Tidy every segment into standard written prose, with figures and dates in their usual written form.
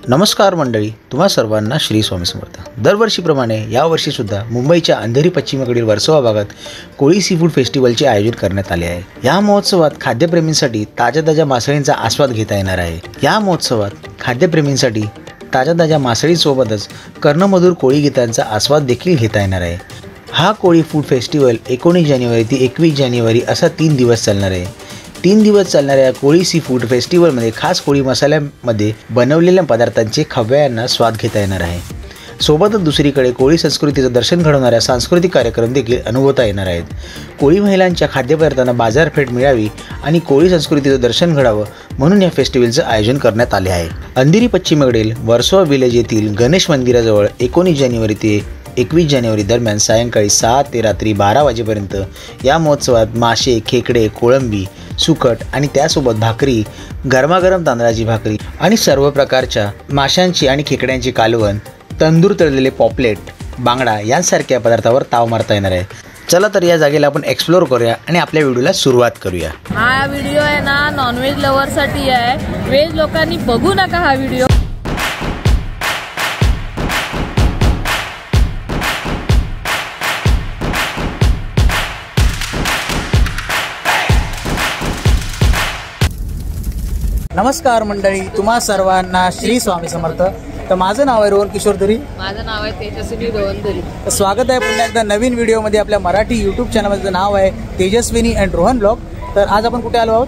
नमस्कार मंडळी, तुम्हा सर्वांना श्री स्वामी समर्थ। दरवर्षीप्रमाणे यावर्षीसुद्धा मुंबईच्या अंधेरी पश्चिमेकडील वर्सोवा भागात कोळी सीफूड फेस्टिवलचे आयोजन करण्यात आले आहे। या महोत्सवात खाद्यप्रेमींसाठी ताज्या मासळींचा आस्वाद घेता येणार आहे। या महोत्सवात खाद्यप्रेमींसाठी ताज्या मासळीसोबतच कर्णमधुर कोळी गीतांचा आस्वाद देखील घेता येणार आहे। हा कोळी फूड फेस्टिवल 19 जानेवारी ते 21 जानेवारी असा 3 दिवस चालणार आहे। 3 दिवस चालणाऱ्या कोळी सी फूड फेस्टिवलमध्ये खास कोळी मसाल्यामध्ये बनवलेल्या पदार्थांचे खव्यांना स्वाद घेता येणार आहे। सोबतच दुसरीकडे कोळी संस्कृतीचं दर्शन घडवणाऱ्या सांस्कृतिक कार्यक्रम देखील अनुभवता येणार आहेत। कोळी महिलांच्या खाद्यपदार्थांना बाजारपेठ मिळावी आणि कोळी संस्कृतीचं दर्शन घडावं म्हणून या फेस्टिवलचं आयोजन करण्यात आले आहे। अंधेरी पश्चिमेकडील वर्सोवा विलेज येथील गणेश मंदिराजवळ 19 जानेवारी ते 21 जानेवारी दरम्यान सायंकाळी 7 ते रात्री 12 वाजेपर्यंत या महोत्सवात मासे, खेकडे, कोळंबी, सुकट आणि त्यासोबत भाकरी, गरमागरम तांदळाची भाकरी आणि सर्व प्रकारच्या माशांची आणि खेकड्यांची कालवण, तंदूर तळलेले पॉपलेट, बांगडा यांसारख्या पदार्थावर ताव मारता येणार आहे। चला तर या जागेला आपण एक्सप्लोर करूया आणि आपल्या व्हिडिओला सुरुवात करूया। हा व्हिडिओ आहे ना नॉनव्हेज लव्हरसाठी आहे। व्हेज लोकांनी बघू नका हा व्हिडिओ। नमस्कार मंडळी, तुम्हा सर्वांना श्री स्वामी समर्थ। तर माझं नाव आहे रोहन किशोर धरी। माझं नाव आहे तेजस्विनी रोहन धरी। स्वागत आहे पुन्हा एकदा नवीन व्हिडिओमध्ये। आपल्या मराठी यूट्यूब चॅनलचं नाव आहे तेजस्विनी अँड रोहन ब्लॉग। तर आज आपण कुठे आलो आहोत?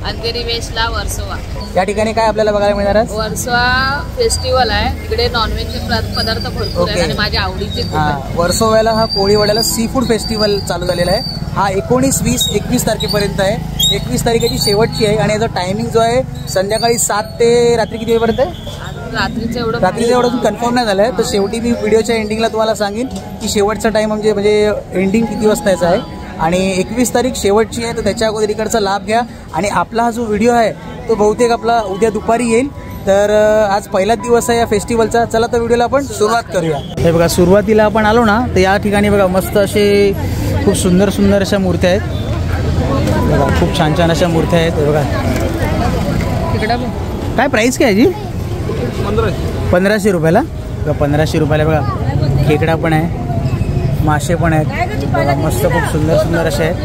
अंधेरी वेस्टला वर्सोवा। या ठिकाणी काय आपल्याला बघायला मिळणार आहे? वर्सोवा फेस्टिवल आहे। तिकडे नॉनव्हेजचे पदार्थ भरपूर आहेत आणि माझ्या आवडीचे खूप आहेत। वर्सोव्याला हा कोळीवाड्याला सी फूड फेस्टिवल चालू झालेला आहे। हा 19, 20, 21 तारखेपर्यंत आहे। 21 तारखेची शेवटची आहे आणि याचा टायमिंग जो आहे संध्याकाळी 7 ते रात्री किती वेळपर्यंत आहे? रात्रीचं एवढं कन्फर्म नाही झालं आहे। तर शेवटी मी व्हिडिओच्या एंडिंगला तुम्हाला सांगेन की शेवटचा टाइम म्हणजे एंडिंग किती वाजता याचा आहे। आणि 21 तारीख शेवटची आहे, तर त्याच्या अगोदर इकडचा लाभ घ्या। आणि आपला हा जो व्हिडिओ आहे तो बहुतेक आपला उद्या दुपारी येईल। तर आज पहिलाच दिवस आहे या फेस्टिवलचा। चला तर व्हिडिओला आपण सुरुवात करूया। हे बघा, सुरुवातीला आपण आलो ना तर या ठिकाणी बघा मस्त असे खूप सुंदर अशा मूर्त्या आहेत। बघा खूप छान अशा मूर्त्या आहेत। हे बघा काय प्राइस काय आहे जी? 1500 रुपयाला। बघा 1500 रुपयाला। बघा खेकडा पण आहे, मासे पण आहेत। बघा मस्त खूप सुंदर असे आहेत।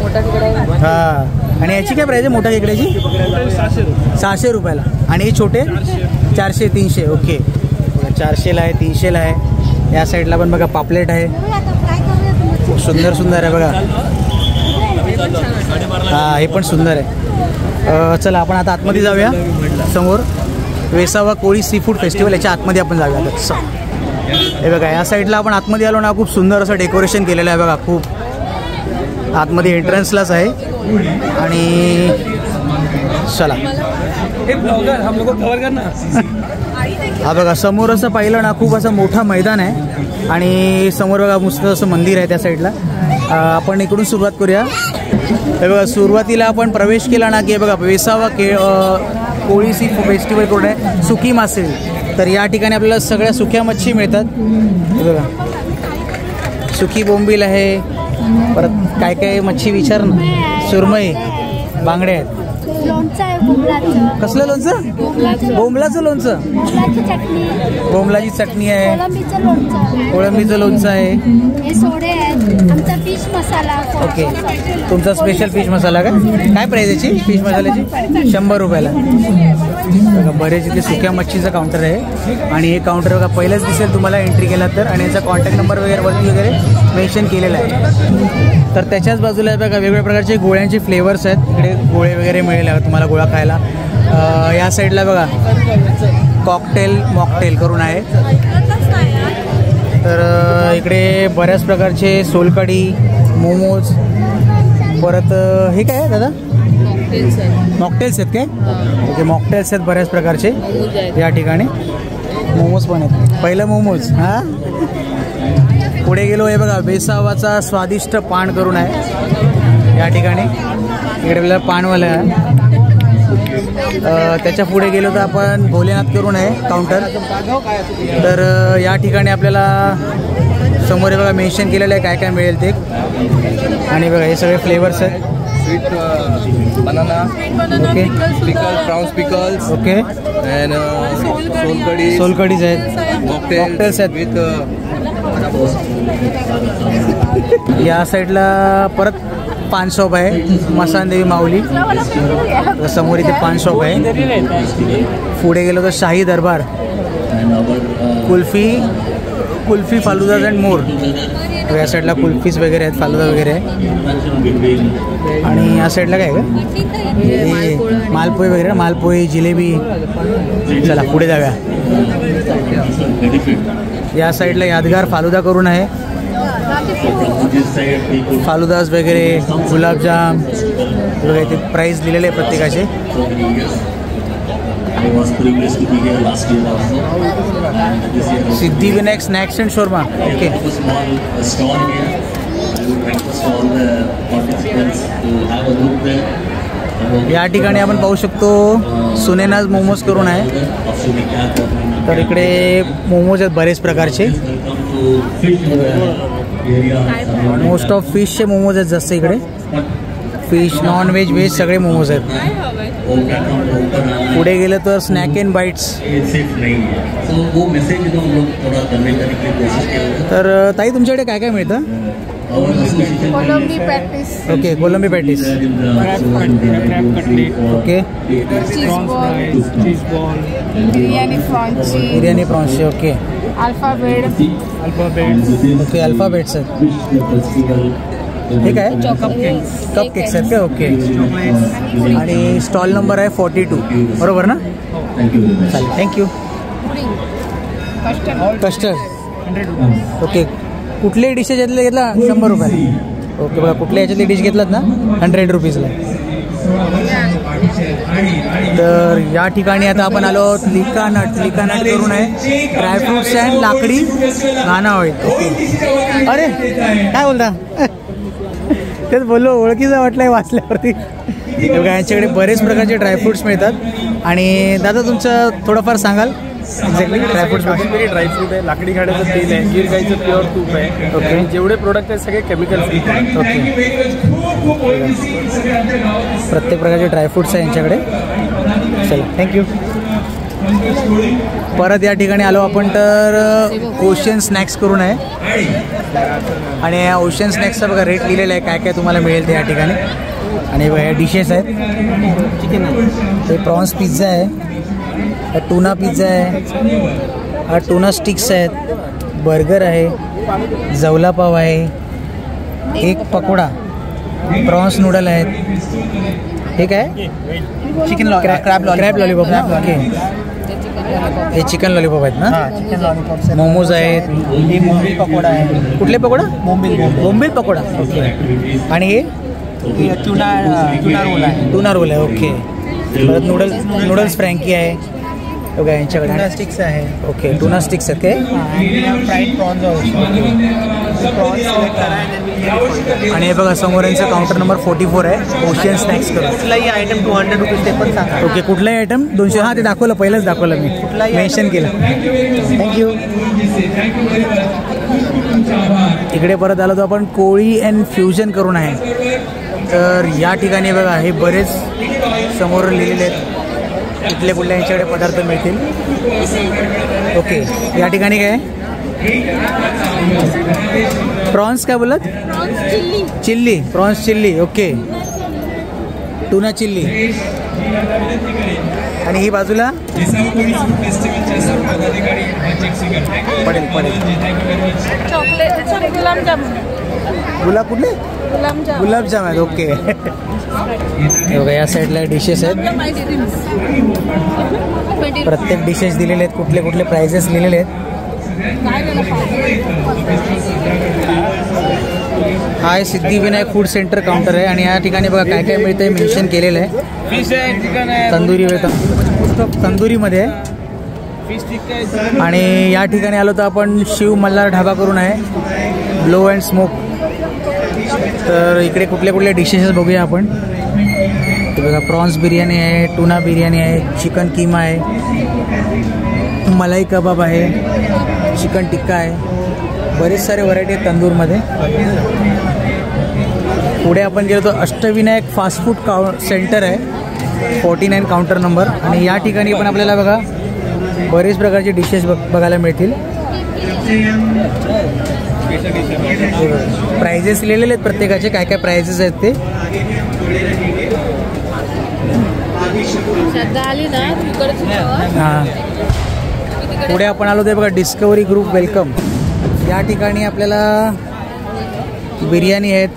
मोठा खेकडा आहे। हां, आणि याची काय प्राइस आहे मोठ्या खेकड्याची? 600 रुपयाला। आणि हे छोटे 400, 300। ओके, 400ला आहे, 300ला आहे। या साईडला पण बघा पापलेट आहे, खूप सुंदर आहे बघा। हां, हे पण सुंदर आहे। चला आपण आता आतमध्ये जाऊया। समोर वेसावा कोळी सी फूड फेस्टिवल, याच्या आतमध्ये आपण जाऊया। हे बघा या साईडला आपण आतमध्ये आलो ना, खूप सुंदर असं डेकोरेशन केलेलं आहे बघा। खूप आतमध्ये एंट्रन्सलाच आहे। आणि चला हा बघा समोर असं पाहिलं ना, खूप असं मोठं मैदान आहे आणि समोर बघा मस्त असं मंदिर आहे त्या साईडला। आपण इकडून सुरुवात करूया। हे बघा सुरुवातीला आपण प्रवेश केला ना की बघा वेसावा कोळी सी फेस्टिवल कोण आहे, सुकी मासळी। तर या ठिकाणी आपल्याला सगळ्या सुक्या मच्छी मिळतात। हे बघा सुकी बोंबील आहे, परत काय मच्छी विचार ना, सुरमई, बांगडे आहेत। कसलं लोणचं? बोंबलाचं लोणचं, बोंबलाची चटणी आहे, कोळंबीचं लोणचं आहे। ओके, तुमचा स्पेशल फिश मसाला काय प्राइस याची फिश मसाल्याची? 100 रुपयाला। बघा बरेच इथे सुक्या मच्छीचं काउंटर आहे आणि हे काउंटर बघा पहिलंच दिसेल तुम्हाला एंट्री केला तर। आणि याचा कॉन्टॅक्ट नंबर वगैरे मेन्शन केलेला आहे। तर त्याच्याच बाजूला बघा वेगवेगळ्या प्रकारचे गोळ्यांचे फ्लेवर्स आहेत। इकडे गोळे वगैरे मिळेल तुम्हाला गोळा खायला। या साईडला बघा कॉकटेल मॉकटेल करून आहे। तर इकडे बऱ्याच प्रकारचे सोलकढी, मोमोज, परत हे काय आहे दादा? मॉकटेल्स आहेत काय? ओके, मॉकटेल्स आहेत बऱ्याच प्रकारचे या ठिकाणी। मोमोज पण आहेत। पहिलं मोमोज। हां, पुढे गेलो हे बघा वेसावाचा स्वादिष्ट पान करून आहे या ठिकाणी। इकडे आपल्याला पानवाला आहे। त्याच्या पुढे गेलो तर आपण भोलेनाथ करून आहे काउंटर। तर या ठिकाणी आपल्याला समोर बघा मेन्शन केलेलं आहे काय मिळेल ते। आणि बघा हे सगळे फ्लेवर्स आहेत। with banana, okay. pickles, prawns pickles, okay and soul सोलकडीज आहेत, cocktails आहेत. with या साईडला परत पान शॉप आहे, मसानदेवी माऊली. समोर इथे पान शॉप आहे. पुढे गेलो तर शाही दरबार, कुल्फी फालुदाज अँड मोर. या साईडला कुल्फीज वगैरे आहेत, फालुदा वगैरे आहे. आणि या साईडला काय आहे का, हे मालपोहे वगैरे, मालपोहे, जिलेबी. चला पुढे जाऊया. या साईडला यादगार फालुदा करून आहे, फालुदास वगैरे, गुलाबजाम वगैरे. ते प्राईस दिलेले आहे प्रत्येकाचे. Siddhivinayak snacks and shawarma. Okay, या ठिकाणी आपण पाहू शकतो सुनेनाज मोमोज करून आहे. तर इकडे मोमोज आहेत बरेच प्रकारचे. मोस्ट ऑफ फिशचे मोमोज आहेत जास्त इकडे. फिश, नॉन व्हेज, व्हेज सगळे मोमोज आहेत. पुढे गेलं तर स्नॅक अँड बाईट्स. तर ताई तुमच्याकडे काय काय मिळतं? कोलंबी पॅटीस, ओके, कोलंबी patties, okay, cheese ball, biryani प्रॉन्सची, ओके, अल्फाबेट, ओके, अल्फाबेट्स आहेत. ठीक आहे, कप केक्स आहेत का? ओके. आणि स्टॉल नंबर आहे 42, बरोबर ना? चालेल, थँक्यू. Custard, okay. कुठल्याही डिशेस यातले घेतला 100 रुपये. ओके, बघा कुठल्या याच्यातली डिश घेतलात ना 100 रुपीजला. तर या ठिकाणी आता आपण आलो लिका नट करून आहे. ड्रायफ्रुट्स अँड लाकडी घानावळी. ओके, अरे काय बोलता? तेच बोललो, ओळखीचा वाटलंय वाचल्यावरती. बघा यांच्याकडे बरेच प्रकारचे ड्रायफ्रुट्स मिळतात. आणि दादा तुमचं थोडंफार सांगाल एक्झॅक्टली ड्रायफ्रुट्स? काश्मीरी ड्रायफ्रूट आहे, लाकडी घाण्याचं तेल आहे, गिर गाईचं प्युअर तूप आहे. ओके, जेवढे प्रोडक्ट आहेत सगळे केमिकल फ्री. ओके. प्रत्येक प्रकारचे ड्रायफ्रुट्स आहे यांच्याकडे. चला, थँक्यू. परत या ठिकाणी आलो आपण तर ओशन स्नॅक्स करून आहे. आणि या ओशन स्नॅक्सचा बघा रेट लिहिलेला आहे, काय काय तुम्हाला मिळेल ते या ठिकाणी. आणि या डिशेस आहेत, चिकन आहे, ते प्रॉन्स पिझ्झा आहे, हा टुना पिझ्झा आहे, हा टुना स्टिक्स आहेत, बर्गर आहे, जवला पाव आहे, एक पकोडा, प्रॉन्स नूडल आहेत. हे काय? चिकन क्रॅब लॉलीपॉप ना? ओके, हे चिकन लॉलीपॉप आहेत ना? मोमोज आहेत, बोंबील पकोडा आहे. कुठले पकोडा? बोंबील पकोडा. ओके. आणि हे टुना रोल आहे. ओके. परत नूडल्स फ्रँकी आहे. ओके, यांच्याकडे टुना स्टिक्स आहे. ओके, टुना स्टिक्स आहेत काय? Fried prawns. आणि हे बघा समोर यांचं काउंटर नंबर 44 आहे. ओशियन स्नॅक्स करून. कुठलाही आयटम 200 रुपीज ते पण सांगा. ओके, कुठलाही आयटम 200. हां, ते दाखवलं, पहिलंच दाखवलं मी, मेन्शन केलं. थँक्यू. इकडे परत आलो तर आपण कोळी अँड फ्युजन करून आहे. तर या ठिकाणी बघा हे बरेच समोर लिहिलेले आहेत कुठल्या यांच्याकडे पदार्थ मिळतील. ओके, या ठिकाणी काय प्रॉन्स काय बोलत? Chilli, prawns chilli. Okay, tuna chilli. आणि ही बाजूला पडेल चॉकलेट, गुलाबजामुन. कुठले? गुलाबजाम आहेत. ओके. बघा या साईडला डिशेस आहेत, प्रत्येक डिशेस दिलेले आहेत, कुठले प्राइजेस लिहिलेले आहेत. हा सिद्धिविनायक फूड सेंटर काउंटर आहे. आणि या ठिकाणी बघा काय काय मिळतंय मेन्शन केलेलं आहे. फिश आहे, चिकन आहे, तंदुरीमध्ये आहे. फिश टिक्का आहे. आणि या ठिकाणी आलो तर आपण शिव मल्हार ढाबा करून आहे, ब्लो अँड स्मोक. तर इकडे कुठल्या डिशेस बघूया आपण. ते बघा प्रॉन्स बिर्याणी आहे, टुना बिर्याणी आहे, चिकन किमा आहे, मलाई कबाब आहे, चिकन टिक्का आहे, बरेच सारे व्हरायटी आहेत तंदूरमध्ये. पुढे आपण गेलो तर अष्टविनायक फास्ट फूड सेंटर आहे, 49 काउंटर नंबर. आणि या ठिकाणी पण आपल्याला बघा बरेच प्रकारचे डिशेस बघायला मिळतील. प्राइजेस लिहिलेले आहेत प्रत्येकाचे, काय काय प्राइजेस आहेत ते. हां, पुढे आपण आलो ते बघा डिस्कवरी ग्रुप वेलकम. या ठिकाणी आपल्याला बिर्याणी आहेत,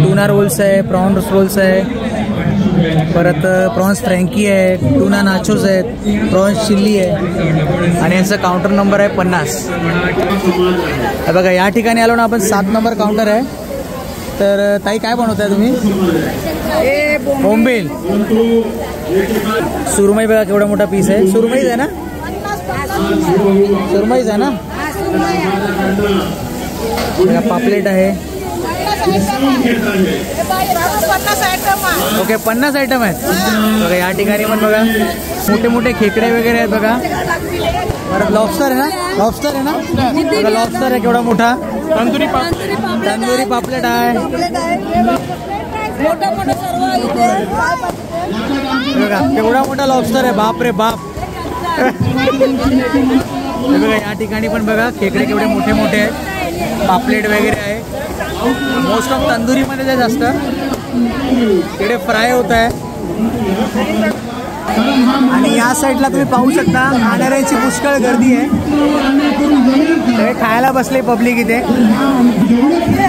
टूना रोल्स आहे, प्रॉन्स रोल्स आहे, परत प्रॉन्स फ्रँकी आहे, टूना नाचोस आहेत, प्रॉन्स चिल्ली आहे. आणि यांचा काउंटर नंबर आहे 50. बघा या ठिकाणी आलो ना आपण, 7 नंबर काउंटर आहे. तर ताई काय बनवताय तुम्ही? बोंबील सुरमई बघा केवढा मोठा पीस आहे. सुरमईच आहे ना? सुरमईच आहे ना? पापलेट आहे. ओके, 50 आयटम आहेत बघा. या ठिकाणी पण बघा मोठे मोठे खेकडे वगैरे आहेत बघा. परत लॉबस्टर आहे ना? लॉबस्टर आहे ना? बघा लॉबस्टर आहे केवढा मोठा. तंदुरी पापलेट आहे बघा, केवढा मोठा लॉबस्टर आहे. बाप रे बाप. बघा या ठिकाणी पण बघा खेकडे केवढे मोठे मोठे आहेत. पापलेट वगैरे आहे. मोस्ट ऑफ तंदुरीमध्ये ते जास्त इकडे फ्राय होत आहे. आणि या साईडला तुम्ही पाहू शकता खाणाऱ्यांची पुष्कळ गर्दी आहे. खायला बसले पब्लिक इथे.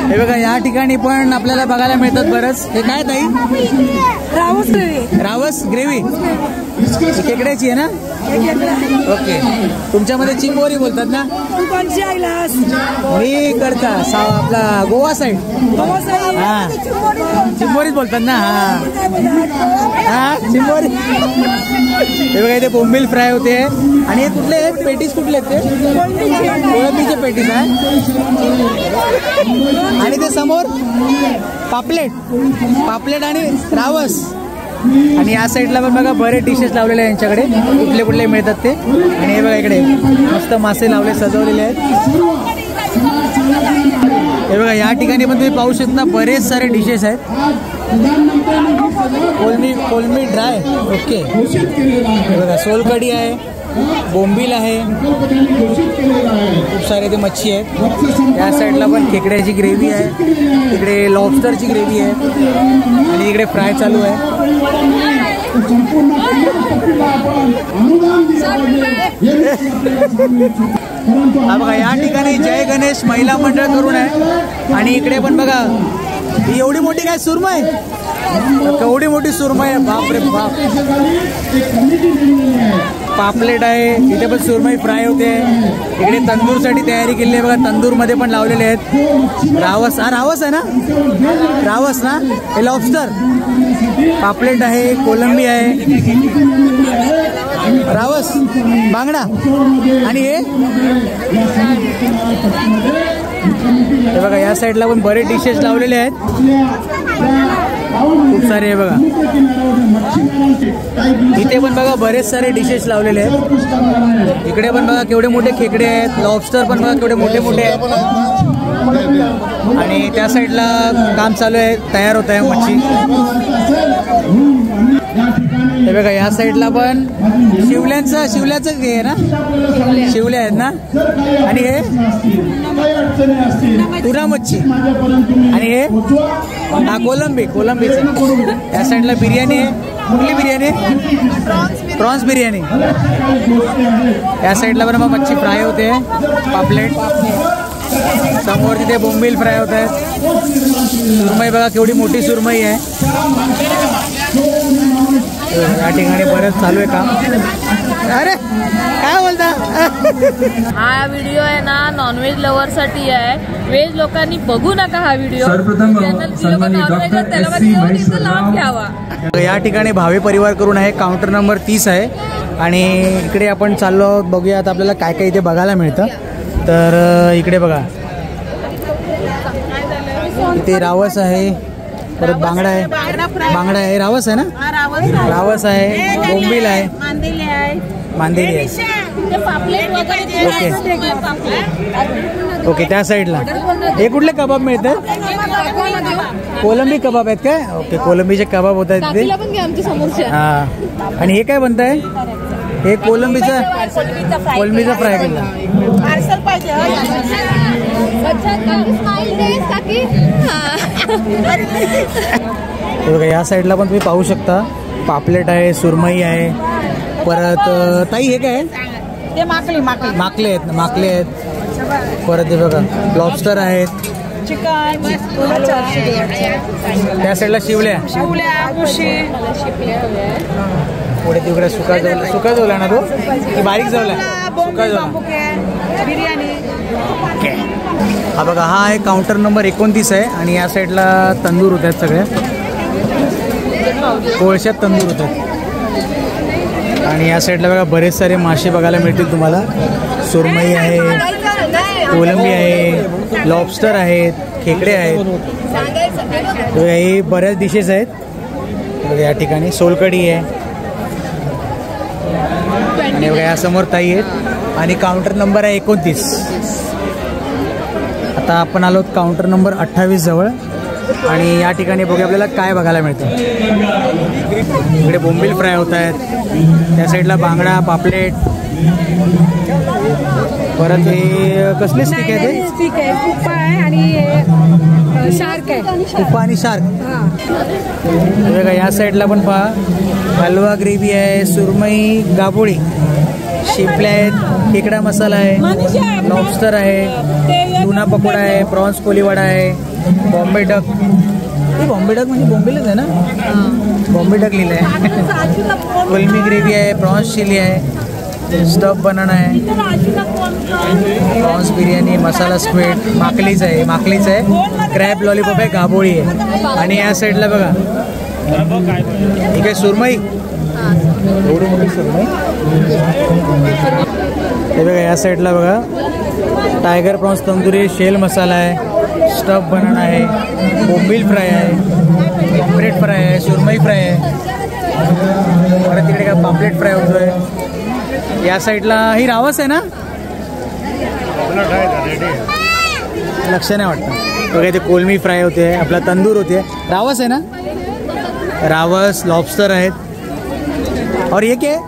हे बघा या ठिकाणी पण आपल्याला बघायला मिळतात बरंच. हे काय ताई? रावस ग्रेव्ही खेकड्याची आहे ना? ओके. तुमच्यामध्ये चिंबोरी बोलतात ना? मी इकडचा आपला गोवा साईड. हा चिंबोरीच बोलतात ना? हा चिंबोरी. हे बघा इथे बोंबील फ्राय होते. आणि हे कुठले आहेत पेटीस? कुठले आहेत ते? कोळंबीचे पेटीस आहे. आणि ते समोर पापलेट आणि रावस. आणि या साईडला पण बघा बरेच डिशेस लावलेले आहेत यांच्याकडे, कुठले कुठले मिळतात ते. आणि हे बघा इकडे मस्त मासे लावले सजवलेले आहेत. हे बघा या ठिकाणी पण तुम्ही पाहू शकता बरेच सारे डिशेस आहेत. कोलमी ड्राय. ओके. हे बघा सोलकढी आहे, बोंबील आहे, खूप सारे ते मच्छी आहेत. या साईडला पण खेकड्याची ग्रेव्ही आहे, इकडे लॉबस्टरची ग्रेव्ही आहे आणि इकडे फ्राय चालू आहे. हा बघा या ठिकाणी जय गणेश महिला मंडळ करून आहे. आणि इकडे पण बघा ही एवढी मोठी काय सुरमई, केवढी मोठी सुरमई आहे. बाप रे बाप. पापलेट आहे, इथे पण सुरमई फ्राय होते. इकडे तंदूरसाठी तयारी केली आहे बघा, तंदूरमध्ये पण लावलेले आहेत. रावस, हा रावस आहे ना? रावस ना? हे लॉबस्टर. पापलेट आहे, कोलंबी आहे, रावस, बांगडा. आणि हे बघा या साईडला पण बरेच डिशेस लावलेले आहेत, खूप सारे. बघा इथे पण बघा बरेच सारे डिशेस लावलेले आहेत. इकडे पण बघा केवढे मोठे खेकडे आहेत. लॉबस्टर पण बघा केवढे मोठे मोठे आहेत. आणि त्या साईडला काम चालू आहे, तयार होत आहे मच्छी. हे बघा या साईडला पण शिवल्याचं हे आहे ना? शिवल्या आहेत ना? आणि हे टुना मच्छी. आणि हे कोलंबीचं. या साईडला बिर्याणी आहे. कुठली बिर्याणी? प्रॉन्स बिर्याणी. या साईडला पण मग मच्छी फ्राय होते, पापलेट. समोर तिथे बोंबील फ्राय होत आहेत. सुरमई बघा केवढी मोठी सुरमई आहे. या ठिकाणी बरंच चालू आहे काम. अरे काय बोलता? हा व्हिडिओ आहे ना नॉनव्हेज लवर साठी आहे. व्हेज लोकांनी बघू नका हा व्हिडिओ. लाभ घ्यावा. या ठिकाणी भावे परिवार करून आहे, काउंटर नंबर 30 आहे. आणि इकडे आपण चाललो आहोत, बघूया आता आपल्याला काय काय इथे बघायला मिळतं. तर इकडे बघा इथे रावस आहे, परत बांगडा आहे. रावस आहे ना? रावस आहे, बोंबील आहे, मांदेली आहे. ओके त्या साईडला हे कुठले कबाब मिळतात? कोलंबी कबाब आहेत काय? ओके कोलंबीचे कबाब होत आहेत तिथे. हां आणि हे काय बनताय? हे कोलंबीचा फ्राय केला. बघा या साईडला पण तुम्ही पाहू शकता पापलेट आहे, सुरमई आहे. परत ताई हे काय? ते माकले आहेत. परत हे बघा लॉबस्टर आहेत. चिकन, त्या साईडला शिवल्या पुढे तिकडे सुका जेवला ना तो की बारीक जेवला? सुका जेवला. बिर्याणी. हा बघा हा आहे काउंटर नंबर 29 आहे आणि या साईडला तंदूर होत आहेत सगळ्या कोळशात तंदूर होतात. आणि या साईडला बघा बरेच सारे मासे बघायला मिळतील तुम्हाला. सुरमई आहे, कोलंबी आहे, लॉबस्टर आहेत, खेकडे आहेत. हे बऱ्याच डिशेस आहेत या ठिकाणी. सोलकढी आहे आणि बघा यासमोर ताई आहेत आणि काउंटर नंबर आहे 29. आता आपण आलो काउंटर नंबर 28 जवळ आणि या ठिकाणी बघूया आपल्याला काय बघायला मिळतं. इकडे बोंबील फ्राय होत आहेत. त्या साईडला बांगडा, पापलेट. परत हे कसले स्टिक आहे? ते स्टिक आहे, कुप्पा आहे आणि शार्क आहे. कुप्पा आणि शार्क. बघा या साईडला पण पहा हलवा ग्रेव्ही आहे, सुरमई, गाबोळी, शिंपल्या आहेत, खेकडा मसाला आहे, लॉबस्टर आहे, टुना पकोडा आहे, प्रॉन्स कोलीवाडा आहे, बॉम्बे डक. बॉम्बे डक म्हणजे बोंबीलच आहे ना? बॉम्बे डक लिहिलं आहे. कोलमी ग्रेव्ही आहे, प्रॉन्स चिली आहे, स्टफ बनाना आहे, प्रॉन्स बिर्याणी, मसाला स्क्विड, माकलीच आहे, क्रॅब लॉलीपॉप आहे, गाबोळी आहे. आणि या साईडला बघा ठीक आहे सुरमई. एवढी मोठी सुरमई. हे बघा या साईडला बघा टायगर प्रॉन्स तंदुरी, शेल मसाला आहे, स्टफ बनाना आहे, बोंबील फ्राय आहे, पापलेट फ्राय आहे, सुरमई फ्राय आहे. परत तिकडे काय पापलेट फ्राय होतोय. या साईडला ही रावस आहे ना? लक्ष नाही वाटतं. बघा ते कोलमी फ्राय होते, आपला तंदूर होते. रावस आहे ना? रावस, लॉबस्टर आहेत. और ये क्या है?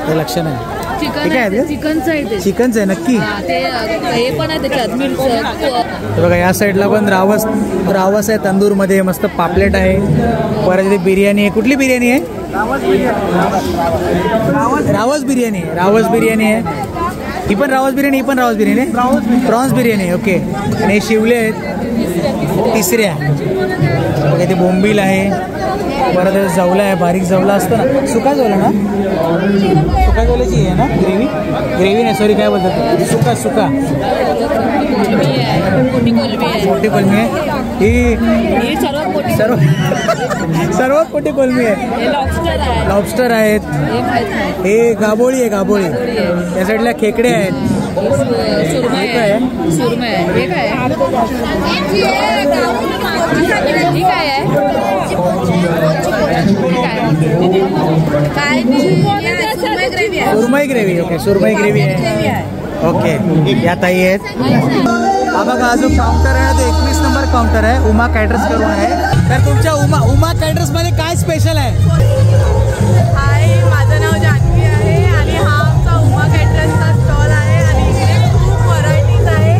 ते लक्ष नाही. चिकनचं आहे नक्की. हे पण आहे त्याच्यात. बघा या साईडला पण रावस आहे तंदूरमध्ये. मस्त पापलेट आहे. परत इथे बिर्याणी आहे. कुठली बिर्याणी आहे? रावस बिर्याणी आहे. ही पण रावस बिर्याणी आहे. प्रॉन्स बिर्याणी आहे. ओके. आणि हे शिवले आहेत तिसऱ्या. बघा इथे बोंबील आहे. परत जवला आहे, बारीक जवला असतं ना, सुका जवला ना, सुका जवल्याची आहे ना ग्रेव्ही नाही सॉरी काय बोलतात सुका मोठी कोलमी आहे ही. सर्वात मोठी कोलमी आहे. लॉबस्टर आहेत. हे गाबोळी त्या साईडला खेकडे आहेत. सुरमई ग्रेव्ही. ओके सुरमई ग्रेव्ही आहे. ओके या ताई आहेत. हा बघा हा जो काउंटर आहे तो 21 नंबर काउंटर आहे. उमा कॅटरर्स करून आहे. तर तुमच्या उमा कॅटरर्स मध्ये काय स्पेशल आहे? हाय माझं नाव जान्हवी आहे आणि हा आमचा उमा कॅटरर्सचा स्टॉल आहे. आणि इकडे खूप व्हरायटीज आहे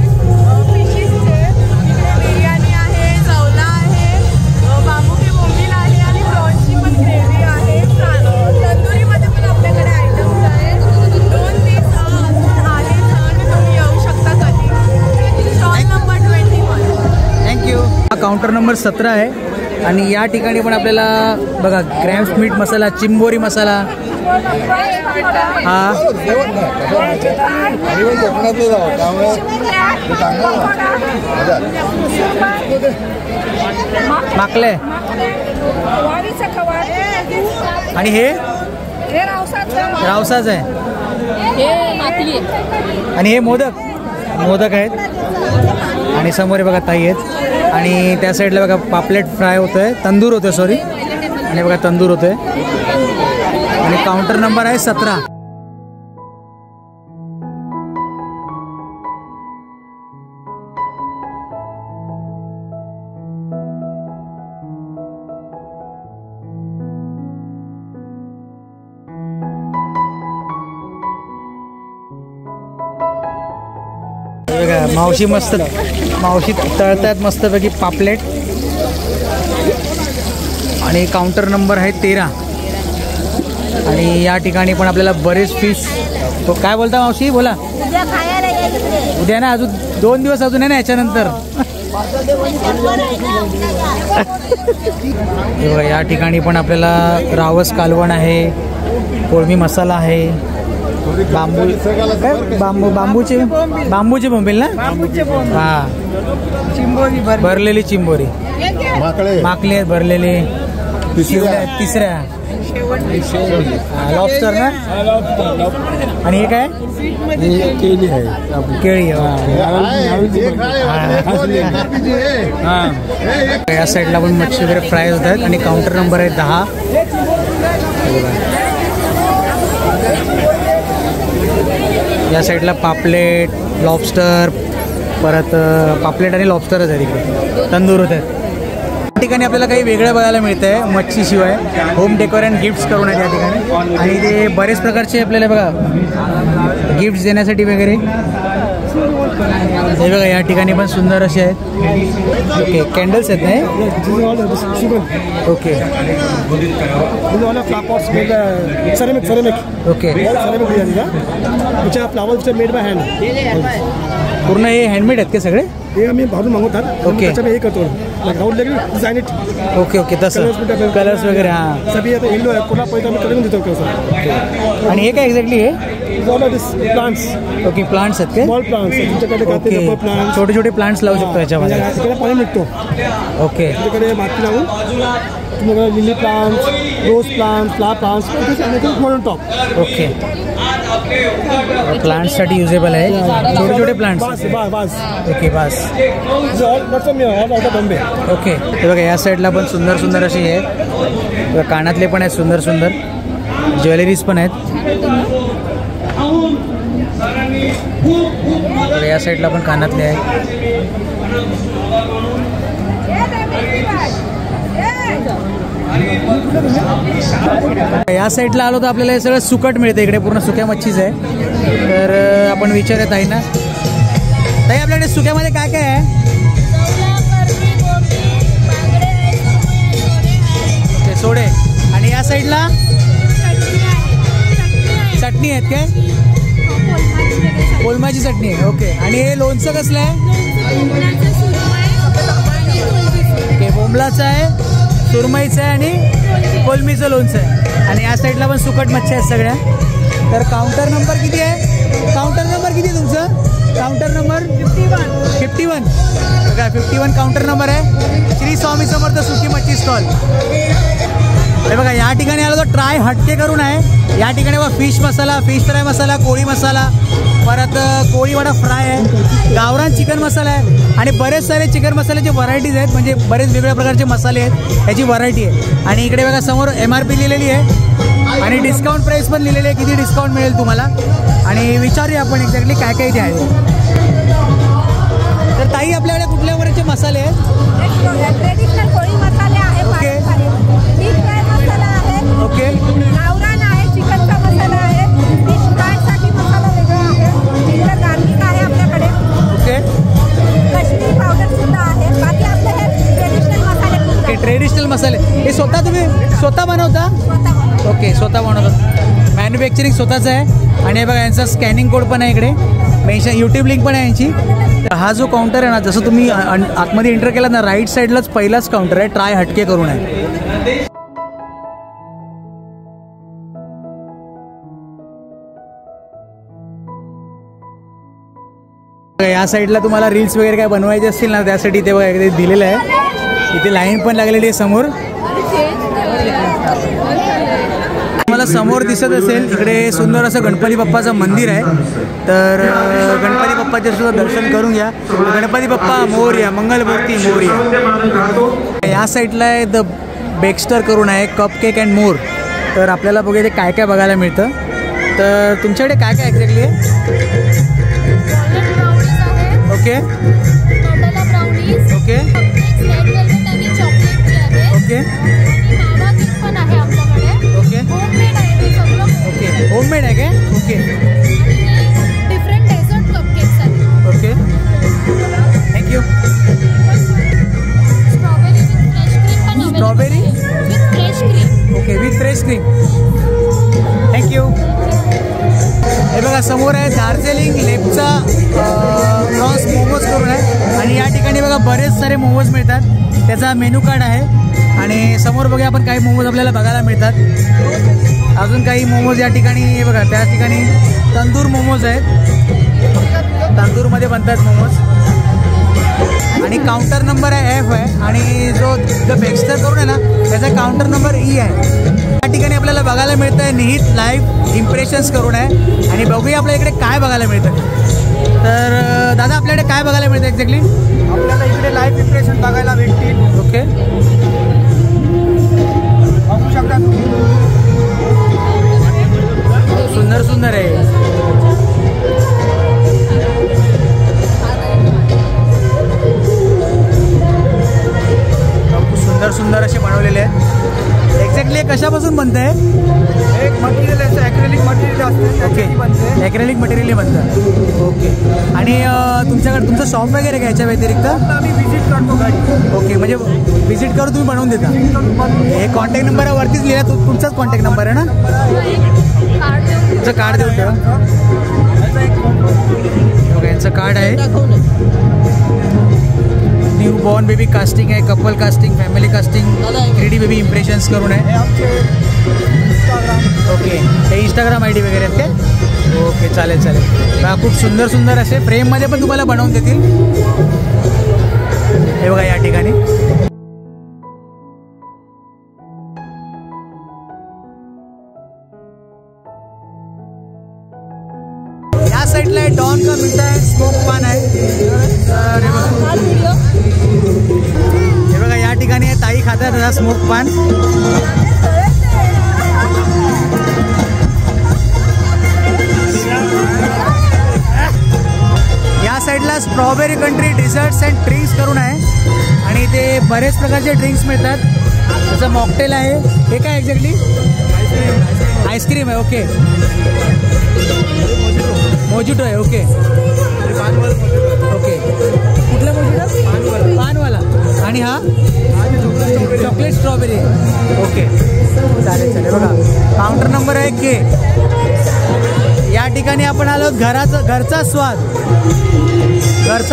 फिशेसचे. इकडे बिर्याणी आहे, जवला आहे, बांबुकी बोंबील आहे आणि प्रॉन्सची पण ग्रेव्ही आहे. तंदुरीमध्ये पण आपल्याकडे आयटम्स आहेत. 2 पीस अजून आहे. तुम्ही येऊ शकता कधी. Stall number 21. थँक्यू. हा काउंटर नंबर 17 आहे आणि या ठिकाणी पण आपल्याला बघा क्रॅम्स मीट मसाला, चिंबोरी मसाला. हा माकले आणि हे रावसाच आहे. आणि हे मोदक आहेत. आणि समोर बघा ताई आहेत. आणि त्या साईडला बघा पापलेट फ्राय होतोय, तंदूर होतोय सॉरी. आणि बघा तंदूर होतोय. आणि काउंटर नंबर आहे 17. बघा मावशी तळतात मस्तपैकी पापलेट. आणि काउंटर नंबर आहे 13. आणि या ठिकाणी पण आपल्याला बरेच फिश. तो काय बोलता मावशी, बोला. उद्या ना, अजून 2 दिवस अजून आहे ना याच्यानंतर. या ठिकाणी पण आपल्याला रावस कालवण आहे, कोळमी मसाला आहे, बांबूचे बोंबील ना. हा, भरलेली चिंबोरी, माकले आहेत भरलेले. तिसऱ्या लॉबस्टर ना. आणि हे काय, केळी. या साईडला पण मच्छी वगैरे फ्राय होतात. आणि काउंटर नंबर आहे 10. या साईडला पापलेट, लॉबस्टर, परत पापलेट आणि लॉबस्टरच आहे तिकडे. तंदूर होत आहेत. या ठिकाणी आपल्याला काही वेगळं बघायला मिळतं आहे मच्छीशिवाय. होम डेकोर अँड गिफ्ट्स करून आहेत या ठिकाणी. आणि ते बरेच प्रकारचे आपल्याला बघा गिफ्ट्स देण्यासाठी वगैरे. हे बघा या ठिकाणी पण सुंदर असे आहेत. ओके, कॅन्डल्स आहेत नाही. Okay okay, made by hand. पूर्ण हे हँडमेड आहेत का सगळे? हे आम्ही भाजून मागवतात. ओके. हे करतो डिझाईन इट. ओके ओके, तसं कलर्स वगैरे. हां, सभी आता येलो आहे, कोणा पैसा आम्ही करून देतो कसं. आणि हे काय एक्झॅक्टली हे? प्लांट्स. ओके, प्लांट्स आहेत स्मॉल प्लांट्स तुमच्याकडे. ओके, छोटे छोटे प्लांट्स लावू शकतो याच्यामध्ये. तिकडे पाणी निघतो. ओके, तुमच्याकडे माती लावून तुम्हाला lily plants, rose plants, flower plants म्हणून टॉप. ओके, प्लांट्ससाठी युजेबल आहे. छोटे छोटे प्लांट्स. ओके, बस. बॉम्बे. ओके, हे बघा या साईडला पण सुंदर सुंदर असे आहेत. कानातले पण आहेत सुंदर सुंदर. ज्वेलरीज पण आहेत. या साईडला पण कानातले आहेत. या साईडला आलो तर आपल्याला हे सगळं सुकट मिळतं. इकडे पूर्ण सुक्या मच्छीच आहे. तर आपण विचारत आहे ना ताई, आपल्याकडे सुक्यामध्ये काय काय आहे? सोडे. आणि या साईडला चटणी आहेत काय? कोलमाची चटणी आहे. ओके, आणि हे लोणचं कसलं आहे? ओके, बोंबलाचं आहे, सुरमईचं आहे आणि कोलमीचं लोणचं आहे. आणि या साईडला पण सुकट मच्छी आहेत सगळ्या. तर काउंटर नंबर किती आहे? काउंटर नंबर किती आहे तुमचं? Counter number 51. बघा 51 काउंटर नंबर आहे. श्री स्वामी समर्थ सुकी मच्छी स्टॉल. हे बघा या ठिकाणी आलो तर ट्राय हटके करून आहे. या ठिकाणी बघा फिश मसाला, फिश फ्राय मसाला, कोळी मसाला, परत कोळी वडा फ्राय आहे, गावरान चिकन मसाला आहे. आणि बरेच सारे चिकन मसाल्याचे व्हरायटीज आहेत. म्हणजे बरेच वेगवेगळ्या प्रकारचे मसाले आहेत, ह्याची व्हरायटी आहे. आणि इकडे बघा समोर MRP लिहिलेली आहे आणि डिस्काउंट प्राईस पण लिहिलेली आहे, किती डिस्काउंट मिळेल तुम्हाला. आणि विचारूया आपण एक्झॅक्टली काय काय इथे आहे. तर ताई, आपल्याकडे कुठल्या प्रकारचे मसाले आहेत? ट्रेडिशनल कोळी मसाले आहे. ओके. फिश फ्राय मसाला आहे. ओके, गावरान आहे, चिकनचा मसाला आहे, फिश फ्रायसाठी मसाला वेगळा आहे, जिंजर गार्लिक आहे आपल्याकडे. ओके, कश्मीरी पावडर सुद्धा आहे. बाकी आपले हे ट्रेडिशनल मसाले. ओके, ट्रेडिशनल मसाले. हे स्वतः तुम्ही स्वतः बनवता? ओके, स्वतः बनवतात. मॅन्युफॅक्चरिंग स्वतःचं आहे. आणि हे बघा यांचा स्कॅनिंग कोड पण आहे इकडे, मेन्शन यूट्यूब लिंक पण आहे यांची. हा जो काउंटर आहे ना, जसं तुम्ही आतमध्ये एंटर केलात ना, राईट साईडलाच पहिलाच काउंटर आहे, ट्राय हटके करून आहे. या साईडला तुम्हाला रील्स वगैरे काय बनवायचे असतील ना, त्यासाठी इथे बघा इथे दिलेलं आहे. इथे लाईन पण लागलेली आहे समोर. मला समोर दिसत असेल इकडे सुंदर असं गणपती बाप्पाचं मंदिर आहे. तर गणपती बाप्पाचे सुद्धा दर्शन करून घ्या. गणपती बाप्पा मोरया, मंगलमूर्ती मोरया. या साईडला आहे द बेक्स्टर करून आहे, कप केक अँड मोर. तर आपल्याला बघा इथे काय काय बघायला मिळतं. तर तुमच्याकडे काय काय एक्झॅक्टली आहे? Okay okay okay okay okay, homemade आहे काय? ओके डिफरंट डेझर्ट कपकेक्स आहेत. ओके, बघा समोर आहे दार्जिलिंग लेपचा प्रॉन्स मोमोज करून आहे आणि या ठिकाणी बघा बरेच सारे मोमोज मिळतात. त्याचा मेनू कार्ड आहे आणि समोर बघा आपण काही मोमोज आपल्याला बघायला मिळतात. अजून काही मोमोज या ठिकाणी हे बघा त्या ठिकाणी तंदूर मोमोज आहेत. तंदूरमध्ये बनतात मोमोज आणि काउंटर नंबर आहे F आहे आणि जो बेक्स्टर करून आहे ना त्याचा काउंटर नंबर E आहे. या ठिकाणी आपल्याला बघायला मिळतं आहे निहित लाईव्ह इम्प्रेशन्स करून आहे आणि बघूया आपल्या इकडे काय बघायला मिळतं. तर दादा आपल्याकडे काय बघायला मिळतं एक्झॅक्टली? आपल्याला इकडे लाईव्ह इम्प्रेशन बघायला भेटतील. ओके बघू शकता तुम्ही. सुंदर सुंदर आहे. सुंदर सुंदर असे बनवलेले आहेत. एक्झॅक्टली कशापासून बनत आहे? एक मटेरियल आहे ॲक्रेलिक मटेरियल असते. ओके बनते ॲक्रेलिक मटेरियल बनतं. ओके आणि तुमच्याकडे तुमचं शॉप वगैरे घ्यायच्या व्यतिरिक्त आम्ही व्हिजिट करतो गाडी. ओके म्हणजे व्हिजिट करून तुम्ही बनवून देता. हे कॉन्टॅक्ट नंबरवरतीच लिहिला तुमचाच कॉन्टॅक्ट नंबर आहे ना? तुमचं कार्ड देऊन ठेवा. ओके यांचं कार्ड आहे. न्यू बॉर्न बेबी कास्टिंग आहे, couple casting, family casting, 3D baby impressions करून आहे. ओके हे इंस्टाग्राम ID वगैरे आहेत काय? ओके चालेल चालेल. खूप सुंदर सुंदर असे फ्रेममध्ये पण तुम्हाला बनवून देतील. हे बघा या ठिकाणी या साईडला डॉन का मिळत आहे स्मोक पान आहे. तर हे बघा या ठिकाणी ताई खातात त्याचा स्मोक पान. या साईडला स्ट्रॉबेरी कंट्री डिझर्ट्स अँड ड्रिंक्स करून आहे आणि इथे बरेच प्रकारचे ड्रिंक्स मिळतात. जसं मॉकटेल आहे. हे काय एक्झॅक्टली? आईस्क्रीम आहे. ओके मोजिटो आहे. ओके ओके कुठला मोजिटो? पानवाला. आणि हा चॉकलेट स्ट्रॉबेरी. ओके चालेल चालेल. बघा काउंटर नंबर आहे K. या ठिकाणी आपण आलो घरचा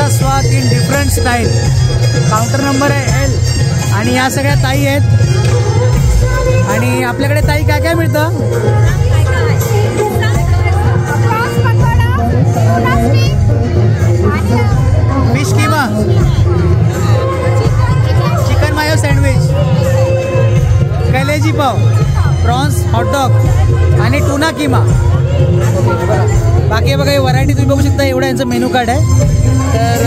स्वाद in different style. Counter number आहे L आणि या सगळ्या ताई आहेत. आणि आपल्याकडे ताई काय काय मिळतं? फिश किमा, चिकन मायो सँडविच, कलेजी पाव, प्रॉन्स हॉटडॉग आणि टुना किमा. बाकी बघा हे व्हरायटी तुम्ही बघू शकता. एवढं यांचं मेनू कार्ड आहे. तर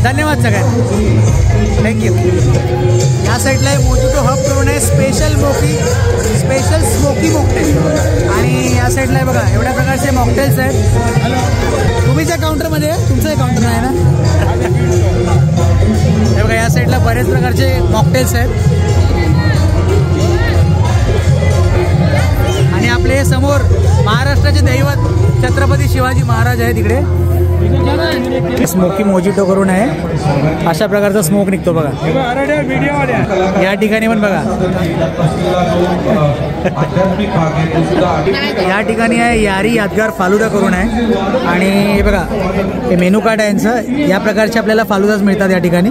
धन्यवाद सगळ्यांना. थँक्यू. या साईडला मोजिटो हब करून आहे स्पेशल स्मोकी मॉकटेल आणि या साईडला बघा एवढ्या प्रकारचे मॉकटेल्स आहेत. तुम्ही ज्या काउंटरमध्ये तुमचं काउंटर आहे ना? हे बघा या साईडला बरेच प्रकारचे मॉकटेल्स आहेत आणि आपले समोर महाराष्ट्राचे दैवत छत्रपती शिवाजी महाराज आहे तिकडे. स्मोकी मोजिटो करून आहे. अशा प्रकारचा स्मोक निघतो बघा या ठिकाणी पण बघा. या ठिकाणी आहे यारी यादगार फालुदा करून आहे आणि हे बघा हे मेनू कार्ड आहे यांचं. या प्रकारचे आपल्याला फालुदाच मिळतात या ठिकाणी.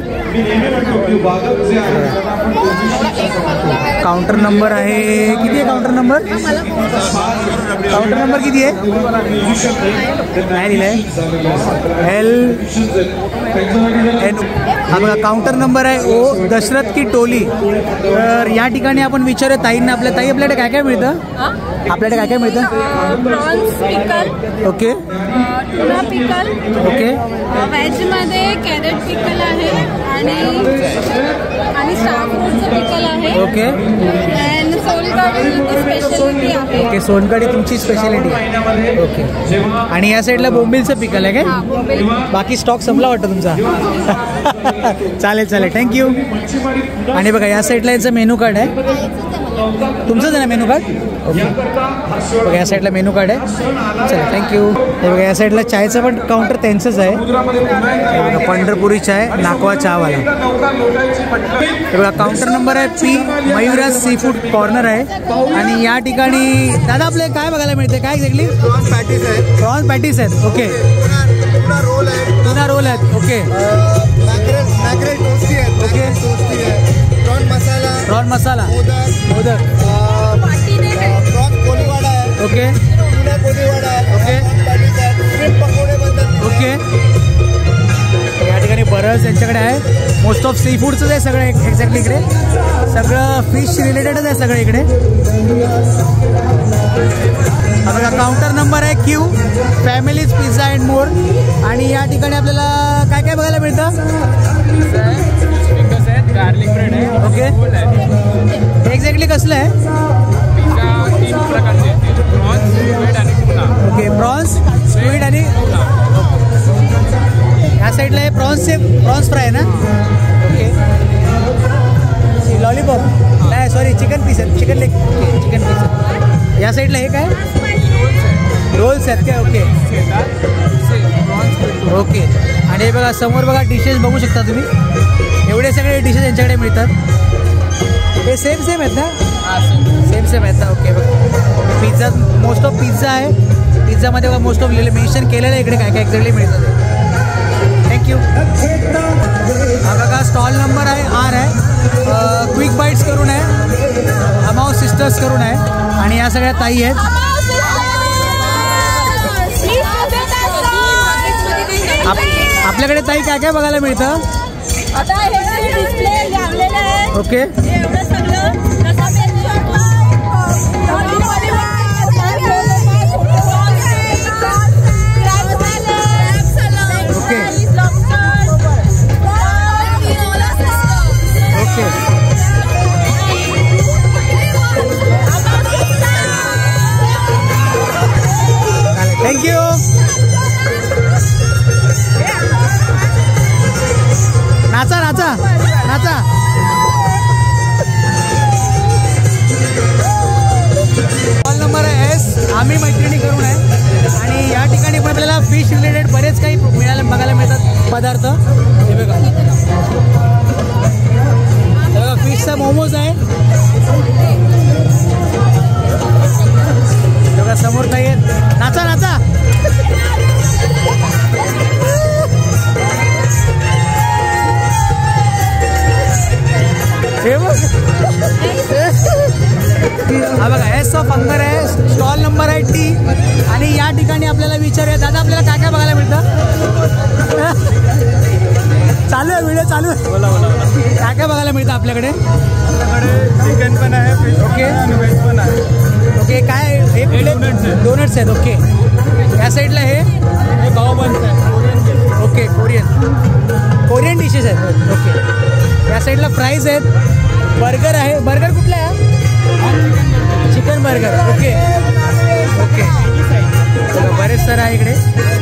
काउंटर नंबर आहे किती आहे? काउंटर नंबर किती आहे? नाही दिलं आहे. LN. हा बघा काउंटर नंबर आहे O दशरथ की टोली. तर या ठिकाणी आपण विचारूया ताईंना. ताई आपल्याकडे काय काय मिळतं? आपल्याकडे काय काय मिळतं? प्रॉन्स पिकल. ओके टुना पिकल. ओके व्हेजमध्ये कॅरेट पिकल आहे आणि स्टार फ्रूटचं पिकल आहे. ओके अँड सोलकढी स्पेशलिटी आहे. ओके सोनकढी तुमची स्पेशालिटी आहे. ओके आणि या साईडला बोंबिलचं पिकल आहे काय? बाकी स्टॉक संपला वाटतं तुमचा. चालेल चालेल थँक्यू. आणि बघा या साईडला याचं मेनू कार्ड आहे. तुमचंच आहे ना मेनू कार्ड? ओके. बघा या साईडला मेनू कार्ड आहे. चला थँक्यू. हे बघा या साईडला चायचं पण काउंटर त्यांचंच आहे. हे बघा पंढरपुरी चाय, नाकवा चहावाला. हे बघा काउंटर नंबर आहे P. Mayuraj sea food corner आहे. आणि या ठिकाणी दादा आपले काय बघायला मिळते? काय एक्झॅक्टली? प्रॉन्स पॅटीस आहेत, प्रॉन्स पॅटीस आहेत. ओके. टुना रोल आहे, टुना रोल आहेत. ओके. मॅक्रेल टोस्टी आहेत. ओके. टोस्टी आहे, प्रॉन मसाला, प्रॉन मसाला, मोदक, प्रॉन कोलीवाडा आहे, ओके. टुना कोलीवाडा आहे, ओके. प्रॉन पॅटीस आहे, श्रिम्प पकोडे बनतात. ओके. या ठिकाणी बरंच यांच्याकडे आहे. मोस्ट ऑफ सी फूडचंच आहे सगळं एक्झॅक्टली इकडे. सगळं फिश रिलेटेडच आहे सगळं इकडे. बघा काउंटर नंबर आहे Q. Families pizza and more. आणि या ठिकाणी आपल्याला काय काय बघायला मिळतं? गार्लिक ब्रेड आहे. ओके. एक्झॅक्टली कसलं आहे? पिझ्झा 3 प्रकारचे, प्रॉन्स, स्क्विड आणि टुना. ओके. प्रॉन्स, स्क्विड आणि या साईडला हे प्रॉन्स फ्राय आहे ना? ओके. लॉलीपॉप नाही, सॉरी चिकन पीस आहेत, chicken leg. Okay chicken piece. या साईडला हे काय? रोल्स आहेत काय? Okay okay. आणि हे बघा समोर बघा डिशेस बघू शकता तुम्ही. एवढे सगळे डिशेस यांच्याकडे मिळतात. हे सेम आहेत ना? सेम आहेत ना? ओके. बघा पिझ्झा, मोस्ट ऑफ पिझ्झा आहे. पिझ्झामध्ये बघा मोस्ट ऑफ मेन्शन केलेलं आहे इकडे काय काय एक्झॅक्टली मिळतं. थँक्यू. हा बघा स्टॉल नंबर आहे आर आहे. क्विक बाईट्स करून आहे, अमाऊ सिस्टर्स करून आहे. आणि या सगळ्या ताई आहेत. आपल्याकडे ताई काय काय बघायला मिळतं? ओके. थँक्यू. नाचा नाचा नाचा. कॉल नंबर आहे एस. आम्ही मैत्रिणी करून आहे. आणि या ठिकाणी पण आपल्याला फिश रिलेटेड बरेच काही बघायला मिळतात पदार्थ. हे बघा फिशचा मोमोज आहे. बघा समोर काही आहेत. नाचा नाचा. हा बघा एस ऑफ हंगर आहे. स्टॉल नंबर आहे टी. आणि या ठिकाणी आपल्याला विचारूया दादा आपल्याला काय काय बघायला मिळतं? चालू आहे व्हिडिओ चालू आहे. काय काय बघायला मिळतं आपल्याकडे? चिकन पण आहे, फिश ओके. आणि व्हेज पण आहे. ओके. काय हे डोनट्स आहेत. ओके. या साईडला हे भाव बनत आहे. ओके. कोरियन डिशेस आहेत. ओके. या साईडला फ्राईज आहेत. बर्गर आहे. बर्गर कुठला आहे? Chicken burger. Okay okay. बरेच सारं आहे इकडे.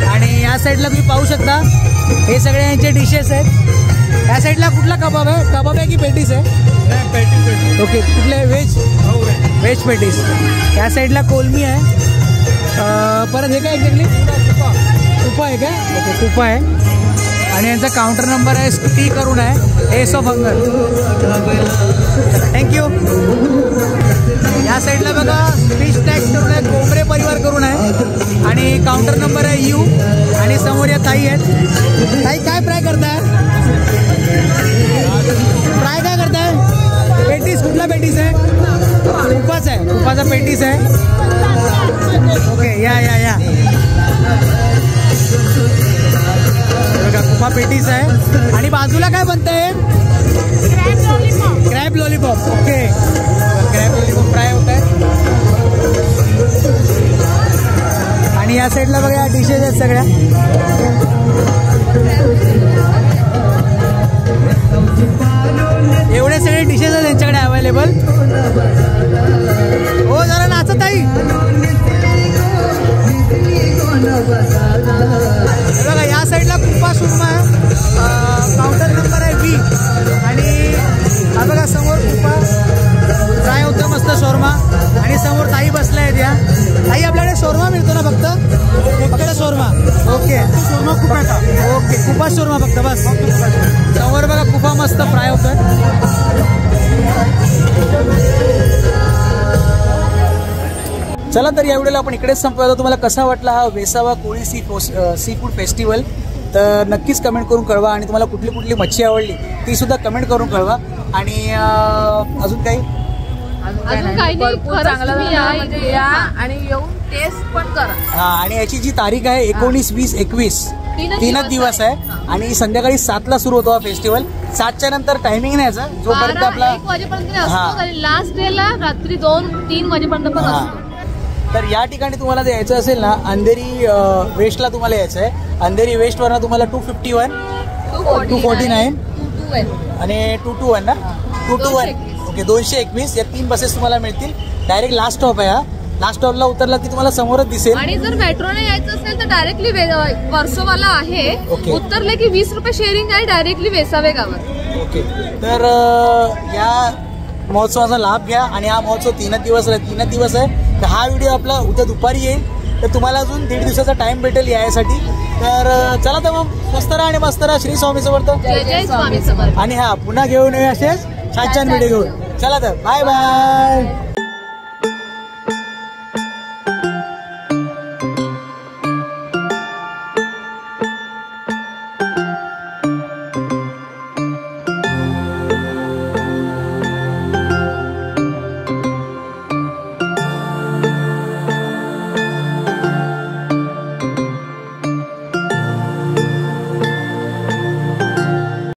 आणि या साईडला तुम्ही पाहू शकता हे सगळे यांचे डिशेस आहेत. या साईडला कुठला कबाब आहे? कबाब आहे की पेटीस आहे? ओके. कुठले? व्हेज पेटीस. या साईडला कोलमी आहे. परत हे काय एक्झॅक्टली? कुपा आहे का? ओके कुपा आहे. आणि यांचा काउंटर नंबर आहे टी करून आहे. S of hunger. थँक्यू. या साईडला बघा फिश स्नॅक्स करून आहे. कोंबरे परिवार करून आहे. आणि काउंटर नंबर आहे यू. आणि समोर या ताई आहेत. ताई काय फ्राय करताय? फ्राय काय करताय? पेटीस. कुठला पेटीस आहे? कुपाच आहे. कुपाचा पेटीस आहे. ओके. या या या बघा कुपा पेटीस आहे. आणि बाजूला काय बनतंय? Crab lollipop. Okay. Crab lollipop fry होत आहे. आणि या साईडला बघा या डिशेस आहेत सगळ्या. एवढे सगळे डिशेस आहेत त्यांच्याकडे अवेलेबल. हो जरा नाचत आहे. बघा या साईडला कुपा सुरमा आहे. काउंटर नंबर आहे बी. आणि हा बघा समोर कुपा फ्राय होतं मस्त शोरमा आणि समोर ताई बसल्या आहेत या. ताई आपल्याकडे शोरमा मिळतो ना फक्त शोरमा? ओके शोरमा खूप येतात. ओके कुपा शोरमा फक्त बस. समोर बघा कुपा मस्त फ्राय होतोय. चला तर या व्हिडिओला आपण इकडेच संपवूया. तुम्हाला कसा वाटला हा वेसावा कोळी सी फूड फेस्टिवल तर नक्कीच कमेंट करून कळवा. आणि तुम्हाला कुठली कुठली मच्छी आवडली ती सुद्धा कमेंट करून कळवा. आणि अजून काही भरपूर चांगलं या आणि येऊन टेस्ट पण करा. हा आणि याची जी तारीख आहे 19, 20, 21 तीनच दिवस आहे. आणि संध्याकाळी 7ला सुरू होतो हा फेस्टिवल. 7च्या नंतर टायमिंग नाही याचा जोपर्यंत आपला 1 वाजेपर्यंत असतो. लास्ट डे ला रात्री 2-3 वाजेपर्यंत पण असतो. तर या ठिकाणी तुम्हाला जर यायचं असेल ना अंधेरी वेस्टला तुम्हाला यायचं आहे. अंधेरी वेस्ट वरनं तुम्हाला 251, 249 आणि 221 ना 221 ओके 221 या 3 बसेस तुम्हाला मिळतील. डायरेक्ट लास्ट स्टॉप आहे हा. लास्ट स्टॉपला उतरला की तुम्हाला समोरच दिसेल. आणि जर मेट्रोने यायचं असेल तर डायरेक्टली वर्सोवाला आहे. ओके. उतरले की 20 रुपये शेअरिंग आहे डायरेक्टली वेसावे गावात. ओके तर या महोत्सवाचा लाभ घ्या. आणि हा महोत्सव 3 दिवस आहे. तर हा व्हिडिओ आपला उद्या दुपारी येईल. तर तुम्हाला अजून 1.5 दिवसाचा टाइम भेटेल यासाठी. तर चला तर मग मस्त राहा आणि मस्त राहा. श्री स्वामी समर्थ. जय जय स्वामी समर्थ. आणि हा पुन्हा घेऊन येऊ असेच छान छान व्हिडिओ घेऊन. चला तर बाय बाय.